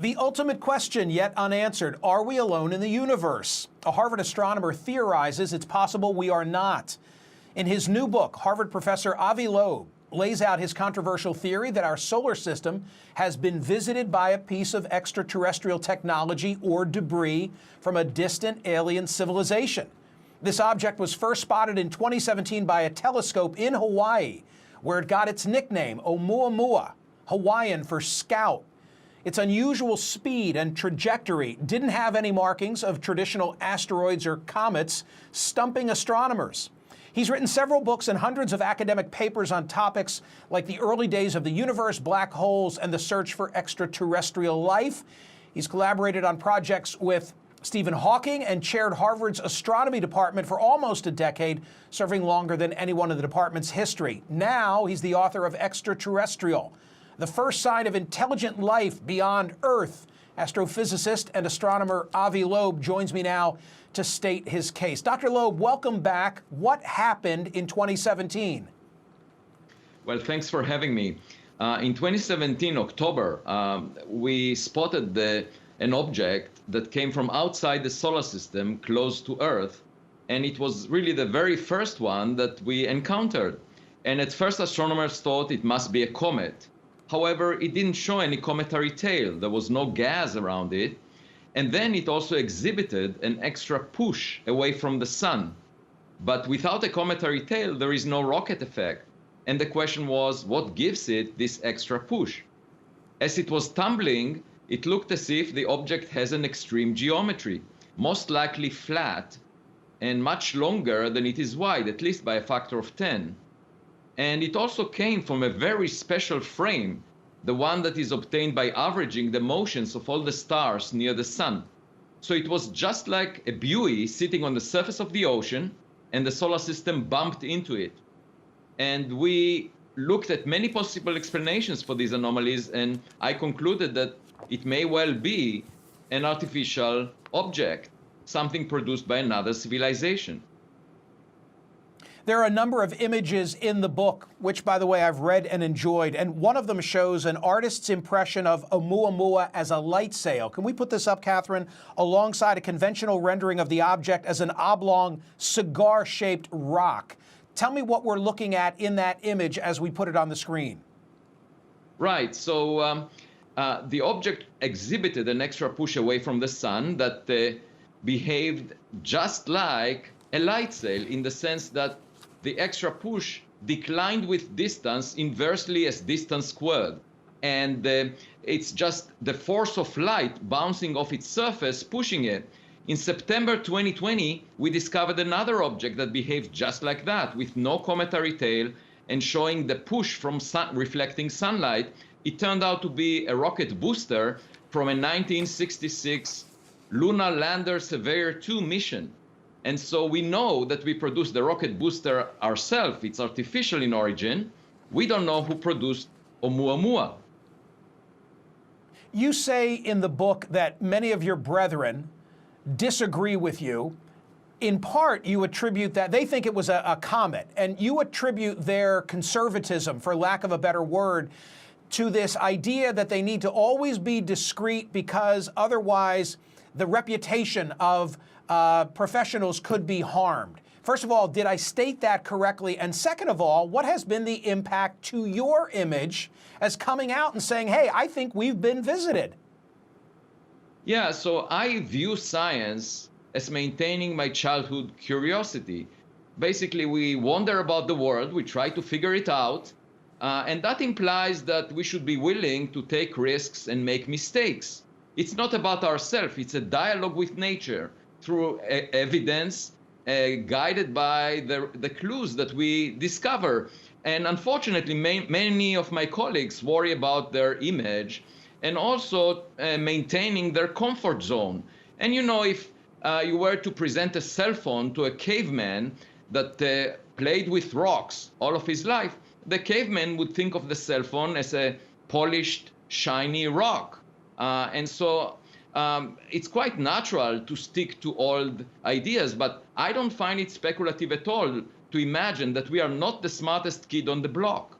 The ultimate question yet unanswered, are we alone in the universe? A Harvard astronomer theorizes it's possible we are not. In his new book, Harvard professor Avi Loeb lays out his controversial theory that our solar system has been visited by a piece of extraterrestrial technology or debris from a distant alien civilization. This object was first spotted in 2017 by a telescope in Hawaii, where it got its nickname, Oumuamua, Hawaiian for scout. Its unusual speed and trajectory didn't have any markings of traditional asteroids or comets, stumping astronomers. He's written several books and hundreds of academic papers on topics like the early days of the universe, black holes, and the search for extraterrestrial life. He's collaborated on projects with Stephen Hawking and chaired Harvard's astronomy department for almost a decade, serving longer than anyone in the department's history. Now he's the author of Extraterrestrial, the first sign of intelligent life beyond Earth. Astrophysicist and astronomer Avi Loeb joins me now to state his case. Dr. Loeb, welcome back. What happened in 2017? Well, thanks for having me. In 2017, October, we spotted an object that came from outside the solar system close to Earth. And it was really the very first one that we encountered. And at first, astronomers thought it must be a comet. However, it didn't show any cometary tail. There was no gas around it. And then it also exhibited an extra push away from the sun. But without a cometary tail, there is no rocket effect. And the question was, what gives it this extra push? As it was tumbling, it looked as if the object has an extreme geometry, most likely flat and much longer than it is wide, at least by a factor of 10. And it also came from a very special frame, the one that is obtained by averaging the motions of all the stars near the sun. So it was just like a buoy sitting on the surface of the ocean, and the solar system bumped into it. And we looked at many possible explanations for these anomalies, and I concluded that it may well be an artificial object, something produced by another civilization. There are a number of images in the book, which, by the way, I've read and enjoyed, and one of them shows an artist's impression of Oumuamua as a light sail. Can we put this up, Catherine, alongside a conventional rendering of the object as an oblong, cigar-shaped rock? Tell me what we're looking at in that image as we put it on the screen. Right. So the object exhibited an extra push away from the sun that behaved just like a light sail, in the sense that the extra push declined with distance inversely as distance squared. And it's just the force of light bouncing off its surface, pushing it. In September 2020, we discovered another object that behaved just like that, with no cometary tail and showing the push from reflecting sunlight. It turned out to be a rocket booster from a 1966 Lunar Lander Surveyor 2 mission. And so we know that we produced the rocket booster ourselves. It's artificial in origin. We don't know who produced Oumuamua. You say in the book that many of your brethren disagree with you. In part, you attribute that they think it was a comet, and you attribute their conservatism, for lack of a better word, to this idea that they need to always be discreet because otherwise the reputation of professionals could be harmed. First of all, did I state that correctly? And second of all, what has been the impact to your image as coming out and saying, hey, I think we've been visited? Yeah, so I view science as maintaining my childhood curiosity. Basically, we wonder about the world, we try to figure it out, and that implies that we should be willing to take risks and make mistakes. It's not about ourselves, it's a dialogue with nature through evidence, guided by the clues that we discover. And unfortunately, many of my colleagues worry about their image and also maintaining their comfort zone. And you know, if you were to present a cell phone to a caveman that played with rocks all of his life, the caveman would think of the cell phone as a polished, shiny rock. And so it's quite natural to stick to old ideas, but I don't find it speculative at all to imagine that we are not the smartest kid on the block.